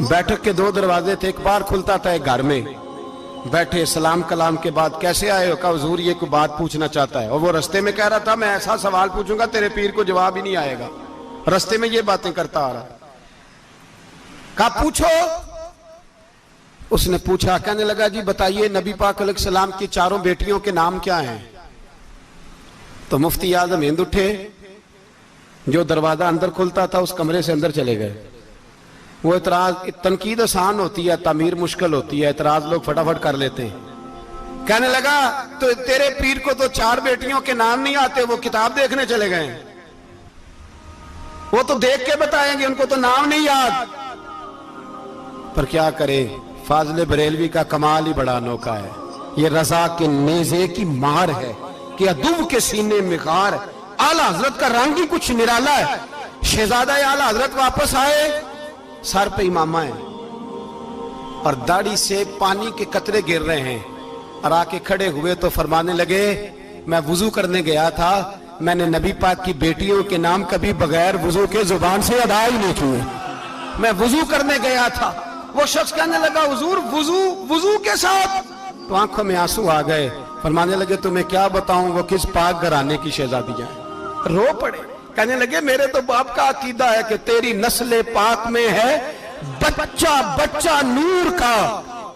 बैठक के दो दरवाजे थे, एक बार खुलता था एक घर में। बैठे सलाम कलाम के बाद कैसे आए हो, कहा हुजूर ये कोई बात पूछना चाहता है। और वो रास्ते में कह रहा था मैं ऐसा सवाल पूछूंगा तेरे पीर को जवाब ही नहीं आएगा, रास्ते में ये बातें करता आ रहा। कहा पूछो। उसने पूछा, कहने लगा जी बताइए नबी पाक अलैहिस्सलाम की चारों बेटियों के नाम क्या हैं। तो मुफ्ती आजम हिंद उठे, जो दरवाजा अंदर खुलता था उस कमरे से अंदर चले गए। वो इतराज, तनकीद आसान होती है, तामीर मुश्किल होती है, इतराज लोग फटाफट कर लेते हैं। कहने लगा तो तेरे पीर को तो चार बेटियों के नाम नहीं आते, वो किताब देखने चले गए, वो तो देख के बताएंगे, उनको तो नाम नहीं याद। पर क्या करे, फाजले बरेलवी का कमाल ही बड़ा अनोखा है। ये रजा के नेज़े की मार है कि अदुव के सीने में गार। आला हजरत का रंग ही कुछ निराला है। शहजादा आला हजरत वापस आए, सर पे इमामा है और दाढ़ी से पानी के कतरे गिर रहे हैं। और आके खड़े हुए तो फरमाने लगे मैं वुजू करने गया था, मैंने नबी पाक की बेटियों के नाम कभी बगैर वुजू के जुबान से अदा ही नहीं किए। मैं वुजू करने गया था। वो शख्स कहने लगा हुजूर वुजू के साथ, तो आंखों में आंसू आ गए। फरमाने लगे तुम्हें क्या बताऊं वो किस पाक घराने की शहजादी है। रो पड़े, कहने लगे मेरे तो बाप का अकीदा है कि तेरी नस्ल पाक में है बच्चा बच्चा नूर का,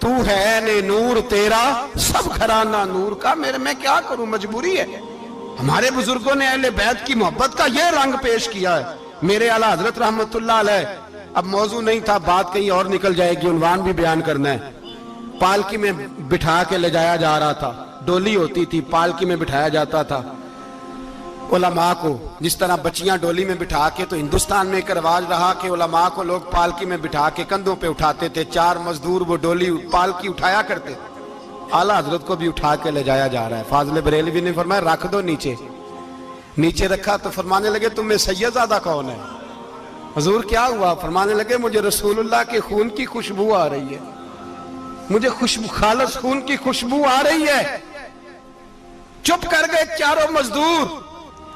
तू है ने नूर तेरा सब घराना नूर का। मेरे मैं क्या करूं, मजबूरी है। हमारे बुजुर्गों ने अहले बैत की मोहब्बत का यह रंग पेश किया है। मेरे आला हजरत रहमतुल्लाह अलैह, अब मौजू नहीं था, बात कहीं और निकल जाएगी, उन्वान भी बयान करना है। पालकी में बिठा के ले जाया जा रहा था, डोली होती थी, पालकी में बिठाया जाता था उलमा को। जिस तरह बच्चियां डोली में बिठा के, तो हिंदुस्तान में एक रिवाज रहा कि उलमा को लोग पालकी में बिठा के कंधों पे उठाते थे। चार मजदूर वो डोली पालकी उठाया करते। आला हजरत को भी उठा के ले जाया जा रहा है। फाजले बरेलवी ने फरमाया रख दो नीचे। नीचे रखा तो फरमाने लगे तुम्हें सैयदजादा कौन है। हुजूर क्या हुआ। फरमाने लगे मुझे रसूलुल्लाह के खून की खुशबू आ रही है, मुझे खुशबू खालिस खून की खुशबू आ रही है। चुप कर गए चारों मजदूर।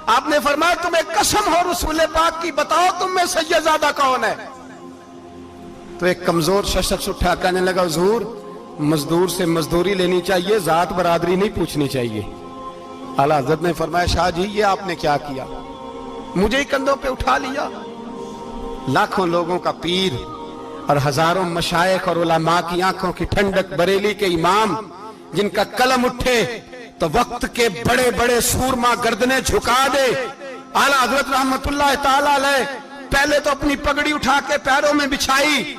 आपने फरमाया तुम्हें कसम हो रसूल पाक की, बताओ तुम में सैयदजादा कौन है। तो एक कमजोर शख्स उठा, कहने लगा हुजूर मजदूर से मजदूरी लेनी चाहिए, जात बरादरी नहीं पूछनी चाहिए। आला हज़रत ने फरमाया शाह जी ये आपने क्या किया, मुझे ही कंधों पे उठा लिया। लाखों लोगों का पीर और हजारों मशाइख और उलमा की आंखों की ठंडक, बरेली के इमाम जिनका कलम उठे तो वक्त के बड़े बड़े सूरमा गर्दनें झुका दे। आला हजरत रहमतुल्लाह ताला अलैह पहले तो अपनी पगड़ी उठा के पैरों में बिछाई,